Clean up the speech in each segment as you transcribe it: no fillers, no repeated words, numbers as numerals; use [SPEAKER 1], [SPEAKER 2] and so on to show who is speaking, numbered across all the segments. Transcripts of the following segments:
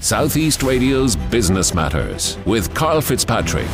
[SPEAKER 1] South East Radio's Business Matters with Karl Fitzpatrick.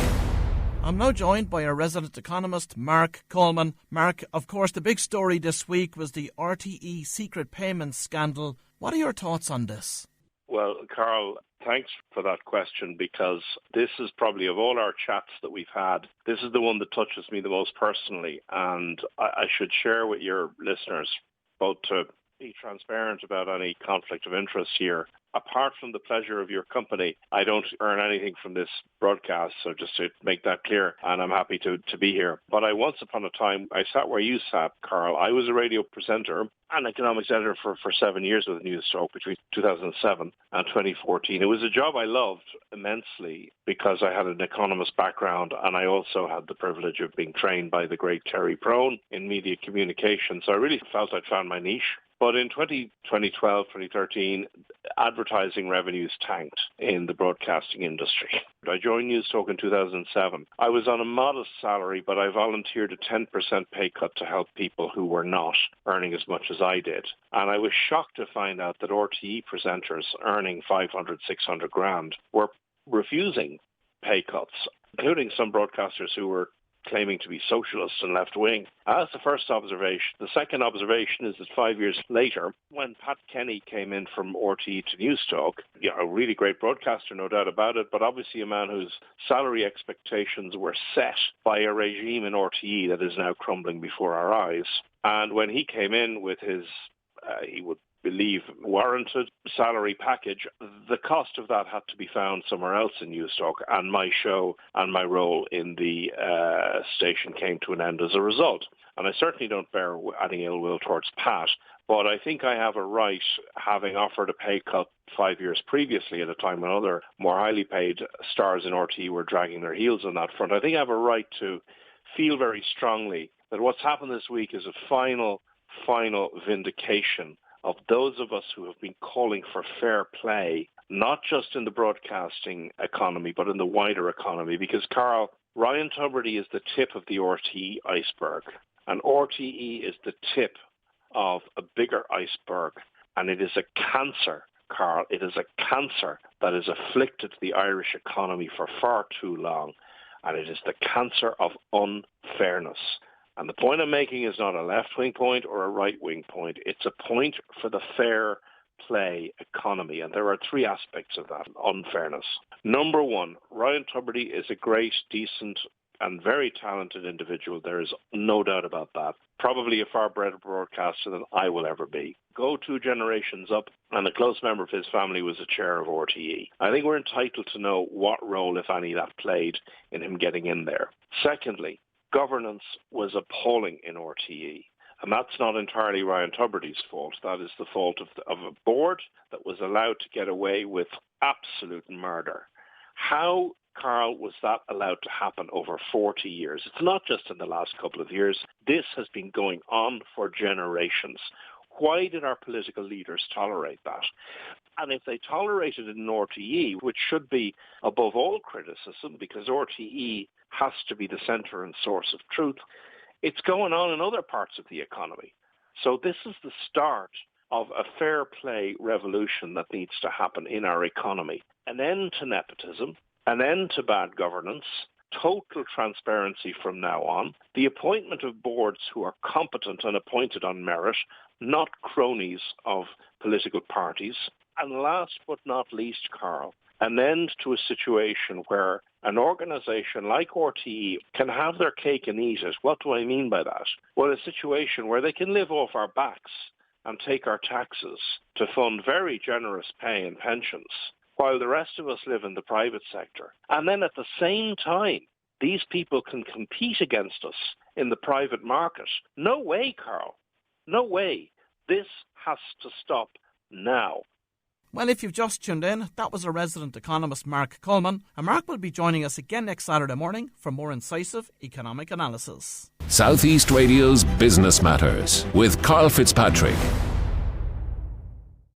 [SPEAKER 2] I'm now joined by our resident economist, Marc Coleman. Marc, of course, the big story this week was the RTÉ secret payments scandal. What are your thoughts on this?
[SPEAKER 3] Well, Karl, thanks for that question, because this is probably, of all our chats that we've had, this is the one that touches me the most personally. And I should share with your listeners, both to be transparent about any conflict of interest here. Apart from the pleasure of your company, I don't earn anything from this broadcast, so just to make that clear, and I'm happy to be here. But once upon a time, I sat where you sat, Karl. I was a radio presenter and economics editor for 7 years with Newstalk between 2007 and 2014. It was a job I loved immensely because I had an economist background, and I also had the privilege of being trained by the great Terry Prone in media communication, so I really felt I'd found my niche. But in 2012, 2013, advertising revenues tanked in the broadcasting industry. I joined Newstalk in 2007. I was on a modest salary, but I volunteered a 10% pay cut to help people who were not earning as much as I did. And I was shocked to find out that RTÉ presenters earning 500, 600 grand were refusing pay cuts, including some broadcasters who were claiming to be socialists and left-wing. That's the first observation. The second observation is that 5 years later, when Pat Kenny came in from RTÉ to Newstalk, a really great broadcaster, no doubt about it, but obviously a man whose salary expectations were set by a regime in RTÉ that is now crumbling before our eyes. And when he came in with his, he would believe, warranted salary package, the cost of that had to be found somewhere else in Newstalk, and my show and my role in the station came to an end as a result. And I certainly don't bear any ill will towards Pat, but I think I have a right, having offered a pay cut 5 years previously at a time when other more highly paid stars in RTÉ were dragging their heels on that front. I think I have a right to feel very strongly that what's happened this week is a final vindication of those of us who have been calling for fair play, not just in the broadcasting economy, but in the wider economy. Because, Karl, Ryan Tubridy is the tip of the RTÉ iceberg, and RTÉ is the tip of a bigger iceberg. And it is a cancer, Karl, it is a cancer that has afflicted the Irish economy for far too long. And it is the cancer of unfairness. And the point I'm making is not a left-wing point or a right-wing point. It's a point for the fair play economy. And there are three aspects of that unfairness. Number one, Ryan Tubridy is a great, decent, and very talented individual. There is no doubt about that. Probably a far better broadcaster than I will ever be. Go 2 generations up, and a close member of his family was the chair of RTÉ. I think we're entitled to know what role, if any, that played in him getting in there. Secondly, governance was appalling in RTÉ. And that's not entirely Ryan Tubridy's fault. That is the fault of a board that was allowed to get away with absolute murder. How, Karl, was that allowed to happen over 40 years? It's not just in the last couple of years. This has been going on for generations. Why did our political leaders tolerate that? And if they tolerated it in RTÉ, which should be above all criticism, because RTÉ has to be the centre and source of truth, it's going on in other parts of the economy. So this is the start of a fair play revolution that needs to happen in our economy. An end to nepotism, an end to bad governance, total transparency from now on, the appointment of boards who are competent and appointed on merit, not cronies of political parties, and last but not least, Karl, an end to a situation where an organisation like RTÉ can have their cake and eat it. What do I mean by that? Well, a situation where they can live off our backs and take our taxes to fund very generous pay and pensions, while the rest of us live in the private sector. And then at the same time, these people can compete against us in the private market. No way, Karl. No way. This has to stop now.
[SPEAKER 2] Well, if you've just tuned in, that was our resident economist, Marc Coleman. And Marc will be joining us again next Saturday morning for more incisive economic analysis.
[SPEAKER 1] South East Radio's Business Matters with Karl Fitzpatrick.